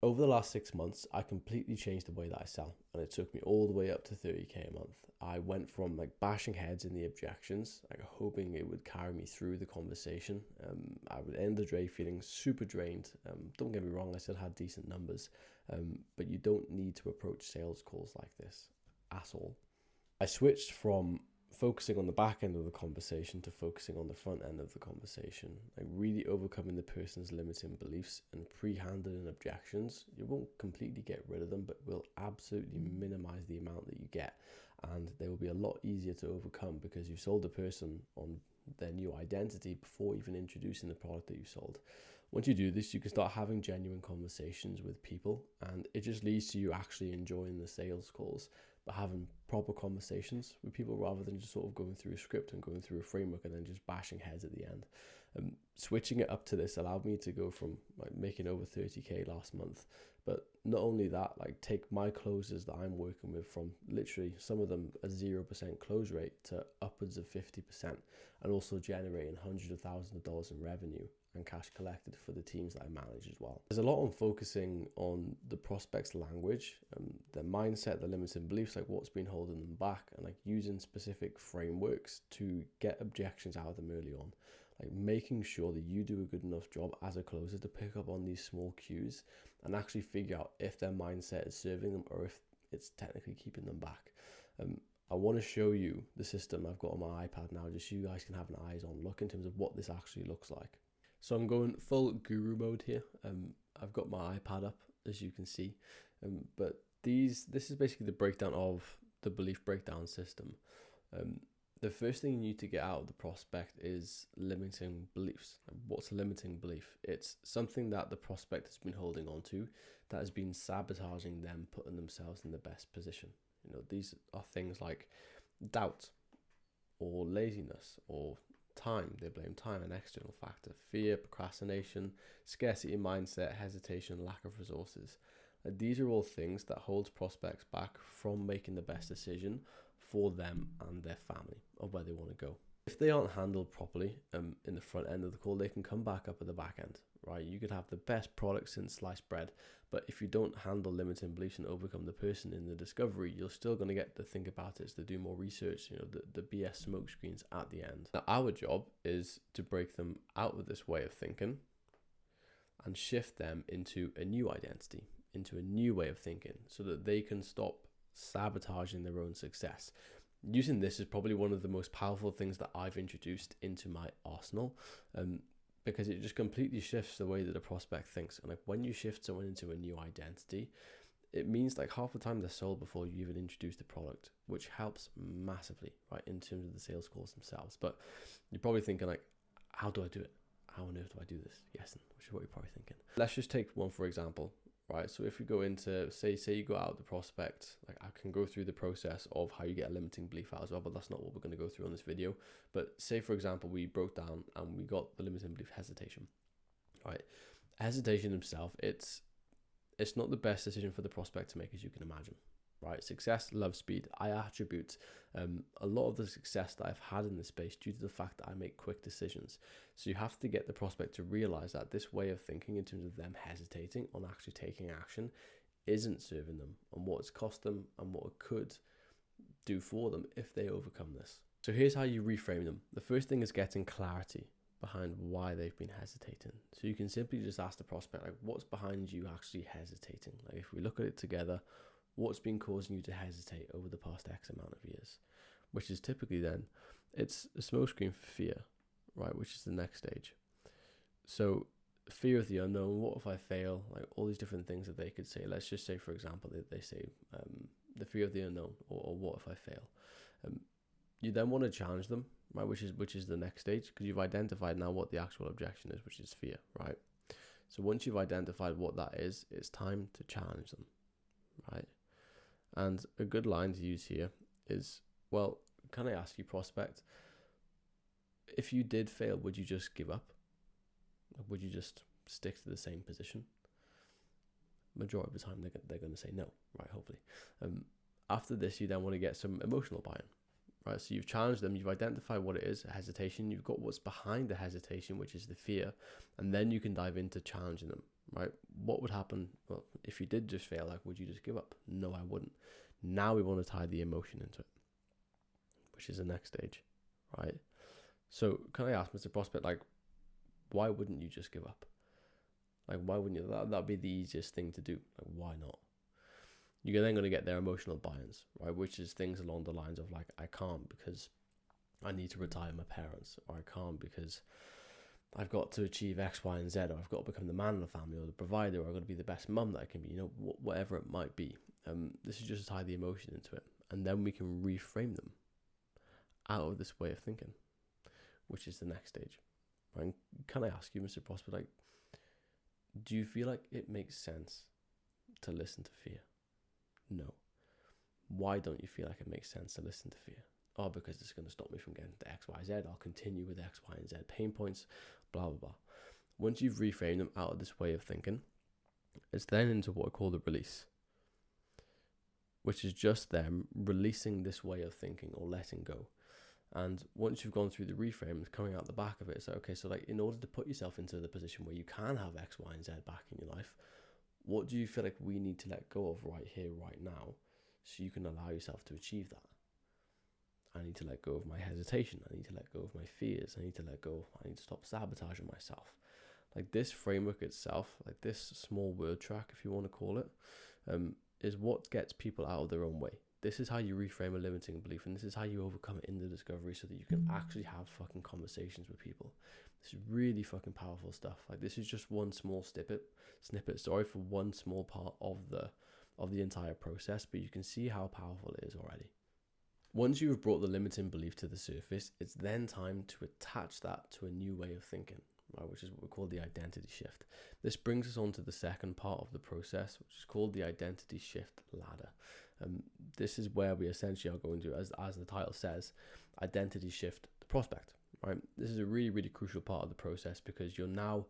Over the last 6 months, I completely changed the way that I sell, and it took me all the way up to 30K a month. I went from like bashing heads in the objections, like hoping it would carry me through the conversation. I would end the day feeling super drained. Don't get me wrong, I still had decent numbers, but you don't need to approach sales calls like this at all. I switched from focusing on the back end of the conversation to focusing on the front end of the conversation, like really overcoming the person's limiting beliefs and pre-handling objections. You won't completely get rid of them, but will absolutely minimize the amount that you get, and they will be a lot easier to overcome because you've sold the person on their new identity before even introducing the product that you sold. Once you do this, you can start having genuine conversations with people, and it just leads to you actually enjoying the sales calls, but having proper conversations with people rather than just sort of going through a script and going through a framework and then just bashing heads at the end. Switching it up to this allowed me to go from like making over 30K last month, but not only that, like take my closers that I'm working with from literally some of them a 0% close rate to upwards of 50%, and also generating hundreds of thousands of dollars in revenue and cash collected for the teams that I manage as well. There's a lot on focusing on the prospect's language, their mindset, their limiting beliefs, like what's been holding them back, and like using specific frameworks to get objections out of them early on. Like making sure that you do a good enough job as a closer to pick up on these small cues and actually figure out if their mindset is serving them or if it's technically keeping them back. I want to show you the system I've got on my iPad now, just so you guys can have an eyes on look in terms of what this actually looks like. So I'm going full guru mode here. I've got my iPad up, as you can see, but this is basically the breakdown of the belief breakdown system. The first thing you need to get out of the prospect is limiting beliefs. What's a limiting belief? It's something that the prospect has been holding on to that has been sabotaging them, putting themselves in the best position. You know, these are things like doubt or laziness or time. They blame time, an external factor, fear, procrastination, scarcity mindset, hesitation, lack of resources. These are all things that hold prospects back from making the best decision for them and their family of where they want to go. If they aren't handled properly in the front end of the call, they can come back up at the back end, right? You could have the best product since sliced bread, but if you don't handle limiting beliefs and overcome the person in the discovery, you're still going to get to think about it, to do more research, you know, the BS smoke screens at the end. Now, our job is to break them out of this way of thinking and shift them into a new identity, into a new way of thinking, so that they can stop sabotaging their own success. Using this is probably one of the most powerful things that I've introduced into my arsenal, because it just completely shifts the way that a prospect thinks. And like when you shift someone into a new identity, it means like half the time they're sold before you even introduce the product, which helps massively, right, in terms of the sales calls themselves. But you're probably thinking like, how do I do it? How on earth do I do this? Yes, which is what you're probably thinking. Let's just take one for example. Right, so if we go into, say you go out the prospect, like I can go through the process of how you get a limiting belief out as well, but that's not what we're going to go through on this video. But say, for example, we broke down and we got the limiting belief hesitation, right? Hesitation himself, it's not the best decision for the prospect to make, as you can imagine, right? Success, love, speed. I attribute a lot of the success that I've had in this space due to the fact that I make quick decisions. So you have to get the prospect to realize that this way of thinking in terms of them hesitating on actually taking action isn't serving them, and what it's cost them and what it could do for them if they overcome this. So here's how you reframe them. The first thing is getting clarity behind why they've been hesitating. So you can simply just ask the prospect, like, what's behind you actually hesitating? Like if we look at it together, what's been causing you to hesitate over the past X amount of years? Which is typically then, it's a smokescreen for fear, right? Which is the next stage. So fear of the unknown, what if I fail? Like all these different things that they could say. Let's just say, for example, they say the fear of the unknown, or what if I fail? You then want to challenge them, right? Which is the next stage, because you've identified now what the actual objection is, which is fear, right? So once you've identified what that is, it's time to challenge them, right? And a good line to use here is, well, can I ask you, prospect, if you did fail, would you just give up? Would you just stick to the same position? Majority of the time, they're going to say no, right? Hopefully. After this, you then want to get some emotional buy-in, right? So you've challenged them, you've identified what it is, a hesitation, you've got what's behind the hesitation, which is the fear, and then you can dive into challenging them, right? What would happen? Well, if you did just fail, like, would you just give up? No, I wouldn't. Now we want to tie the emotion into it, which is the next stage, right? So can I ask Mr. Prospect, like, why wouldn't you just give up? Like, why wouldn't you? That'd be the easiest thing to do. Like, why not? You're then going to get their emotional buy-ins, right? Which is things along the lines of, like, I can't because I need to retire my parents, or I can't because I've got to achieve X, Y, and Z, or I've got to become the man of the family or the provider, or I've got to be the best mum that I can be, you know, whatever it might be. This is just to tie the emotion into it. And then we can reframe them out of this way of thinking, which is the next stage. Right? Can I ask you, Mr. Prospect, like, do you feel like it makes sense to listen to fear? No. Why don't you feel like it makes sense to listen to fear? Oh, because it's going to stop me from getting to X, Y, Z. I'll continue with X, Y, and Z pain points, blah, blah, blah. Once you've reframed them out of this way of thinking, it's then into what I call the release, which is just them releasing this way of thinking or letting go. And once you've gone through the reframe, coming out the back of it, it's like, okay, so like, in order to put yourself into the position where you can have X, Y, and Z back in your life, what do you feel like we need to let go of right here, right now, so you can allow yourself to achieve that? I need to let go of my hesitation. I need to let go of my fears. I need to stop sabotaging myself. Like, this framework itself, like this small word track, if you want to call it, is what gets people out of their own way. This is how you reframe a limiting belief, and this is how you overcome it in the discovery so that you can actually have fucking conversations with people. This is really fucking powerful stuff. Like, this is just one small snippet, for one small part of the entire process, but you can see how powerful it is already. Once you have brought the limiting belief to the surface, it's then time to attach that to a new way of thinking, right, which is what we call the identity shift. This brings us on to the second part of the process, which is called the identity shift ladder. This is where we essentially are going to, as the title says, identity shift the prospect, right? This is a really, really crucial part of the process because you're now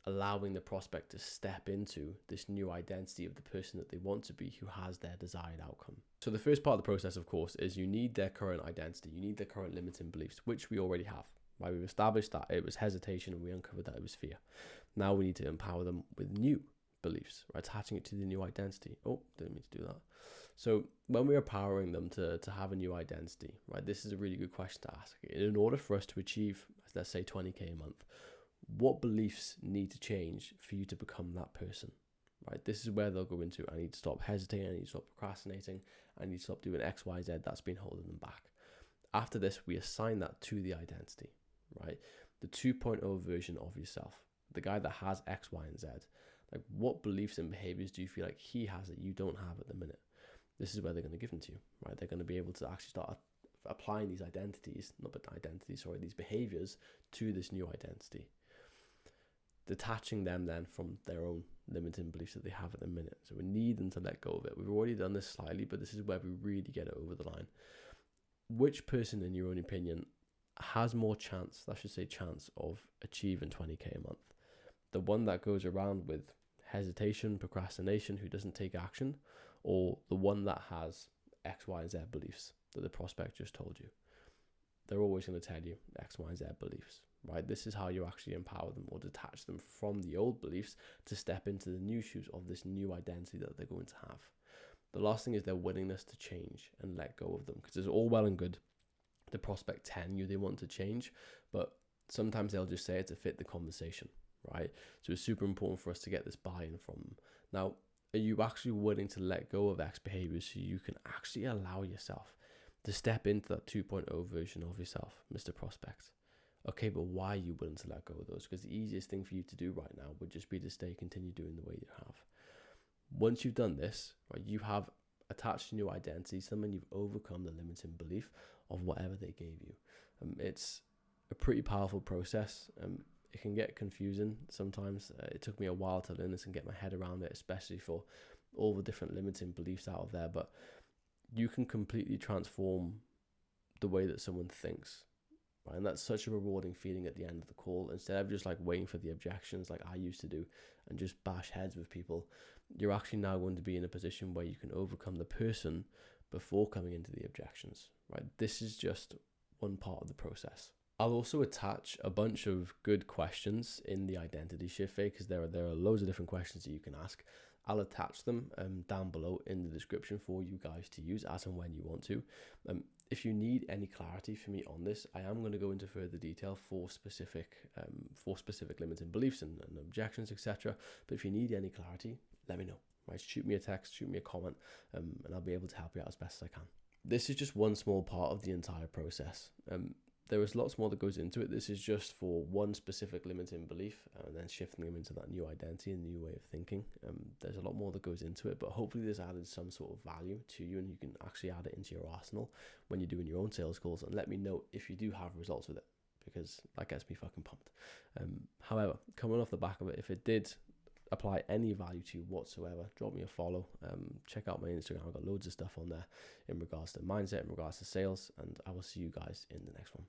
allowing the prospect to step into this new identity of the person that they want to be, who has their desired outcome. So the first part of the process, of course, is you need their current identity. You need their current limiting beliefs, which we already have. Right? We've established that it was hesitation and we uncovered that it was fear. Now we need to empower them with new beliefs, right? Attaching it to the new identity. Oh, didn't mean to do that. So when we're empowering them to have a new identity, right, this is a really good question to ask. In order for us to achieve, let's say, 20K a month, what beliefs need to change for you to become that person, right? This is where they'll go into, I need to stop hesitating, I need to stop procrastinating, I need to stop doing X, Y, Z that's been holding them back. After this, we assign that to the identity, right? The 2.0 version of yourself, the guy that has X, Y, and Z. Like, what beliefs and behaviors do you feel like he has that you don't have at the minute? This is where they're going to give them to you, right? They're going to be able to actually start applying these these behaviors to this new identity, detaching them then from their own limiting beliefs that they have at the minute. So we need them to let go of it. We've already done this slightly, but this is where we really get it over the line. Which person, in your own opinion, has more chance of achieving 20K a month? The one that goes around with hesitation, procrastination, who doesn't take action, or the one that has X, Y, and Z beliefs that the prospect just told you? They're always going to tell you X, Y, and Z beliefs, right? This is how you actually empower them or detach them from the old beliefs to step into the new shoes of this new identity that they're going to have. The last thing is their willingness to change and let go of them, because it's all well and good the prospect telling you they want to change, but sometimes they'll just say it to fit the conversation, right? So it's super important for us to get this buy-in from them. Now, are you actually willing to let go of X behaviors so you can actually allow yourself to step into that 2.0 version of yourself, Mr. Prospect? Okay, but why are you willing to let go of those? Because the easiest thing for you to do right now would just be to continue doing the way you have. Once you've done this, right, you have attached a new identity to them and you've overcome the limiting belief of whatever they gave you. It's a pretty powerful process. It can get confusing sometimes. It took me a while to learn this and get my head around it, especially for all the different limiting beliefs out of there. But you can completely transform the way that someone thinks, right? And that's such a rewarding feeling at the end of the call. Instead of just like waiting for the objections like I used to do and just bash heads with people, you're actually now going to be in a position where you can overcome the person, before coming into the objections, right? This is just one part of the process. I'll also attach a bunch of good questions in the identity shift phase, because there are loads of different questions that you can ask. I'll attach them down below in the description for you guys to use as and when you want to. If you need any clarity from me on this, I am going to go into further detail for specific limiting beliefs and objections, etc. But if you need any clarity, let me know. Right? Shoot me a text, shoot me a comment, and I'll be able to help you out as best as I can. This is just one small part of the entire process. There is lots more that goes into it. This is just for one specific limiting belief and then shifting them into that new identity and new way of thinking. There's a lot more that goes into it, but hopefully this added some sort of value to you, and you can actually add it into your arsenal when you're doing your own sales calls, and let me know if you do have results with it, because that gets me fucking pumped. However, coming off the back of it, if it did apply any value to you whatsoever, drop me a follow. Check out my Instagram. I've got loads of stuff on there in regards to mindset, in regards to sales, and I will see you guys in the next one.